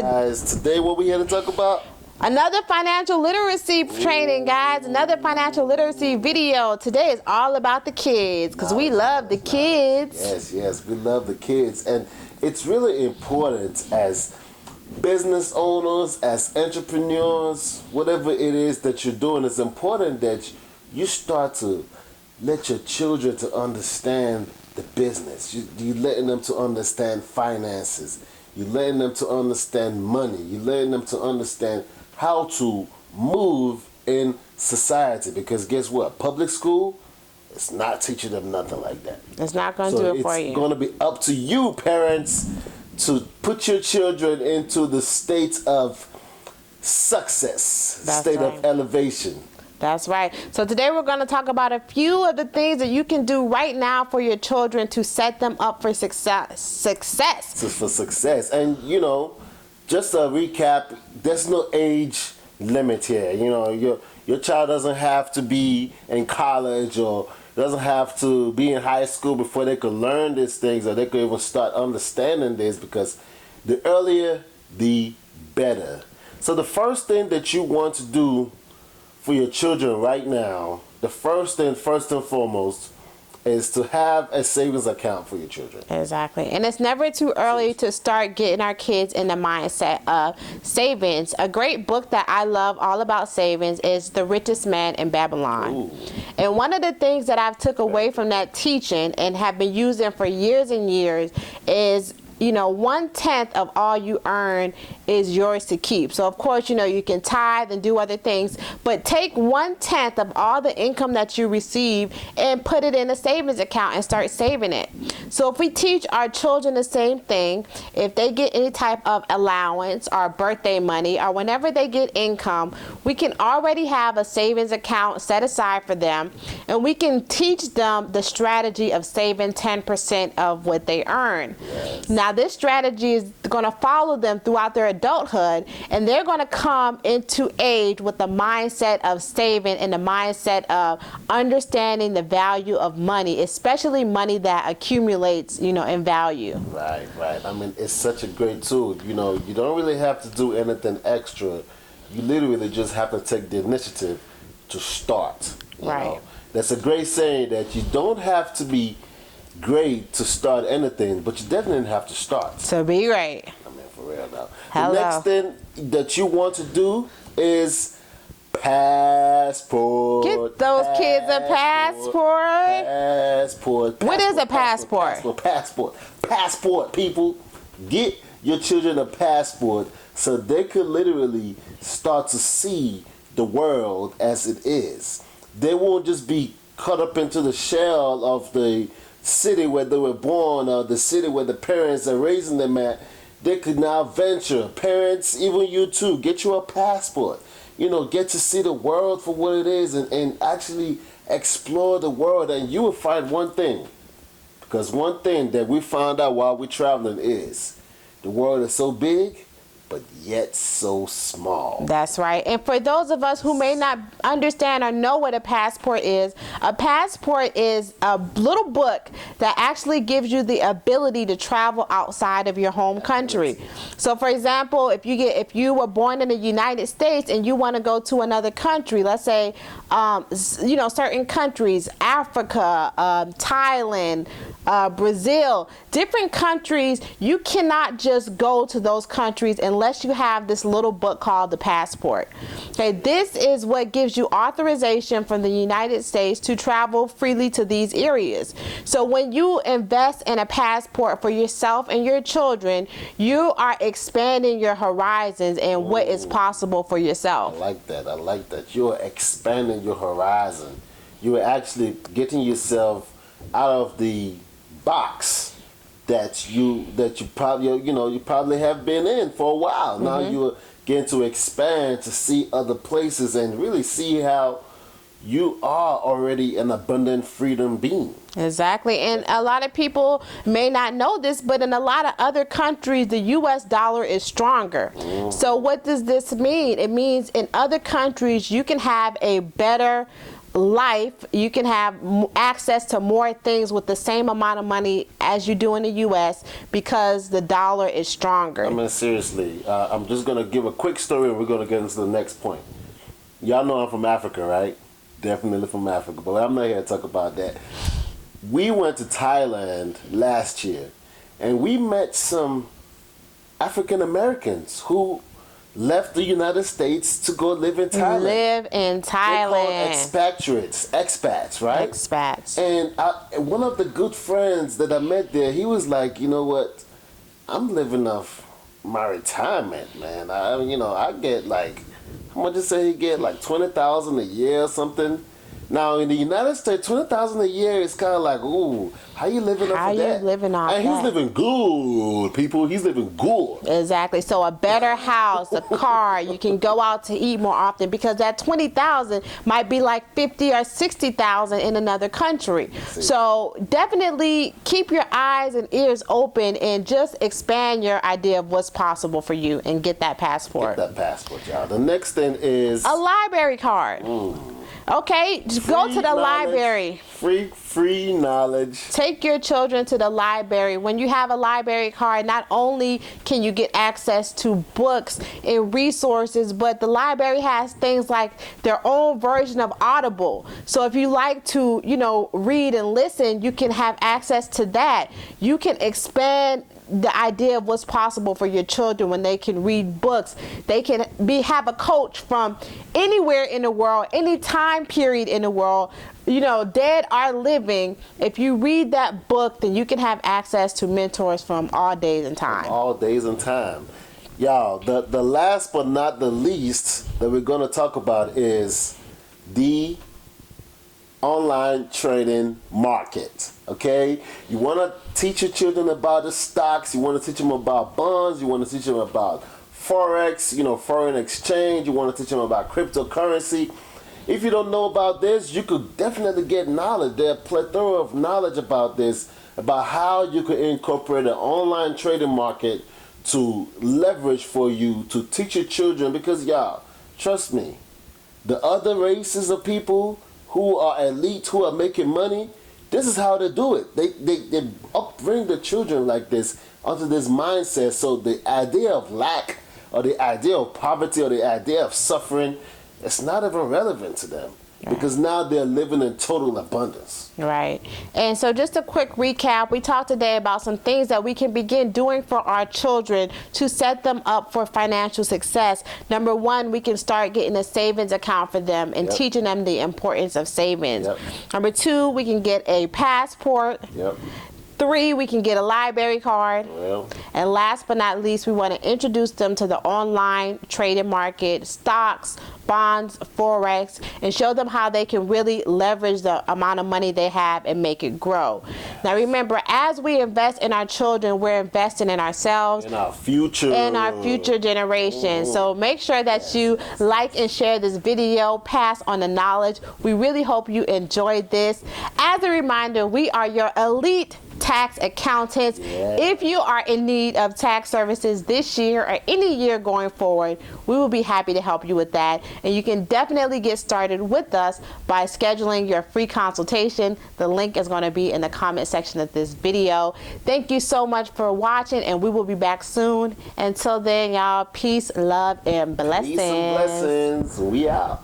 Guys, today what we here to talk about? Another financial literacy training, guys. Another financial literacy video. Today is all about the kids because we love the kids. Yes, we love the kids. And it's really important as business owners, as entrepreneurs, whatever it is that you're doing, it's important that you start to let your children to understand the business. You're letting them to understand finances. You're letting them to understand money. You're letting them to understand how to move in society. Because guess what? Public school, it's not teaching them nothing like that. It's not going to do it for you. It's going to be up to you, parents, to put your children into the state of success, state of elevation. That's right. So today we're going to talk about a few of the things that you can do right now for your children to set them up for success. For success. And, you know, just a recap, there's no age limit here. You know, your child doesn't have to be in college or doesn't have to be in high school before they could learn these things or they could even start understanding this, because the earlier, the better. So the first thing that you want to do for your children right now, the first and foremost, is to have a savings account for your children. Exactly. And it's never too early to start getting our kids in the mindset of savings. A great book that I love all about savings is The Richest Man in Babylon. Ooh. And one of the things that I've took away from that teaching and have been using for years and years is, you know, 1/10 of all you earn is yours to keep. So of course, you know, you can tithe and do other things, but take 1/10 of all the income that you receive and put it in a savings account and start saving it. So if we teach our children the same thing, if they get any type of allowance or birthday money or whenever they get income, we can already have a savings account set aside for them, and we can teach them the strategy of saving 10% of what they earn. Yes. Now this strategy is going to follow them throughout their adulthood, and they're going to come into age with the mindset of saving and the mindset of understanding the value of money, especially money that accumulates, you know, in value. Right. I mean, it's such a great tool. You know, you don't really have to do anything extra. You literally just have to take the initiative to start. You know? That's a great saying, that you don't have to be great to start anything, but you definitely have to start. So be right. I mean, for real now. Hello. The next thing that you want to do is passport. Get those kids a passport. Passport. What is a passport? Passport, people. Get your children a passport so they could literally start to see the world as it is. They won't just be cut up into the shell of the city where they were born or the city where the parents are raising them at. They could now venture. Parents, even you too, get you a passport. You know, get to see the world for what it is and actually explore the world, and you will find one thing. Because one thing that we found out while we're traveling is the world is so big, but yet so small. That's right. And for those of us who may not understand or know what a passport is a little book that actually gives you the ability to travel outside of your home country. So for example, if you were born in the United States and you want to go to another country, let's say you know, certain countries, Africa, Thailand, Brazil, different countries, you cannot just go to those countries unless you have this little book called the passport. Okay, this is what gives you authorization from the United States to travel freely to these areas. So when you invest in a passport for yourself and your children, you are expanding your horizons and what is possible for yourself. I like that. You're expanding your horizon. You're actually getting yourself out of the box that you probably have been in for a while. Mm-hmm. Now you're getting to expand to see other places and really see how you are already an abundant freedom being. Exactly. And a lot of people may not know this, but in a lot of other countries, the U.S. dollar is stronger. Mm. So what does this mean? It means in other countries, you can have a better life, you can have access to more things with the same amount of money as you do in the U.S. because the dollar is stronger. I mean, seriously, I'm just going to give a quick story and we're going to get into the next point. Y'all know I'm from Africa, right? Definitely from Africa, but I'm not here to talk about that. We went to Thailand last year and we met some African Americans who left the United States to go live in Thailand. Live in Thailand. They're called expats, right? Expats. And one of the good friends that I met there, he was like, you know what? I'm living off my retirement, man. I get like, how much you say he get? Like $20,000 a year or something. Now in the United States, $20,000 a year is kind of like, ooh, how you living off of that? How you living off and that? he's living good, people. He's living good. Exactly. So a better house, a car, you can go out to eat more often because that $20,000 might be like $50,000 or $60,000 in another country. So definitely keep your eyes and ears open and just expand your idea of what's possible for you and get that passport. Get that passport, y'all. The next thing is a library card. Okay, just go to the library. Free knowledge. Take your children to the library. When you have a library card, not only can you get access to books and resources, but the library has things like their own version of Audible. So if you like to, read and listen, you can have access to that. You can expand the idea of what's possible for your children when they can read books. They can have a coach from anywhere in the world, any time period in the world, dead or living. If you read that book, then you can have access to mentors from all days and time. All days and time. Y'all, the last but not the least that we're going to talk about is the online trading market. Okay, you want to teach your children about the stocks, you want to teach them about bonds, you want to teach them about forex, foreign exchange, you want to teach them about cryptocurrency. If you don't know about this, you could definitely get knowledge. There's a plethora of knowledge about this, about how you could incorporate an online trading market to leverage for you to teach your children, because y'all, trust me, the other races of people who are elite, who are making money, this is how they do it. They upbring the children like this, onto this mindset. So the idea of lack, or the idea of poverty, or the idea of suffering, it's not even relevant to them. Because now they're living in total abundance. Right. And so just a quick recap, we talked today about some things that we can begin doing for our children to set them up for financial success. Number one, we can start getting a savings account for them and teaching them the importance of savings. Number two, we can get a passport. 3, we can get a library card. And last but not least, we want to introduce them to the online trading market, stocks, bonds, forex, and show them how they can really leverage the amount of money they have and make it grow. Now remember, as we invest in our children, we're investing in ourselves, in our future, generation. So make sure that you like and share this video, pass on the knowledge. We really hope you enjoyed this. As a reminder, we are your elite tax accountants. If you are in need of tax services this year or any year going forward, we will be happy to help you with that. And you can definitely get started with us by scheduling your free consultation. The link is going to be in the comment section of this video. Thank you so much for watching, and we will be back soon. Until then, y'all, peace, love, and blessings. Peace and blessings. We out.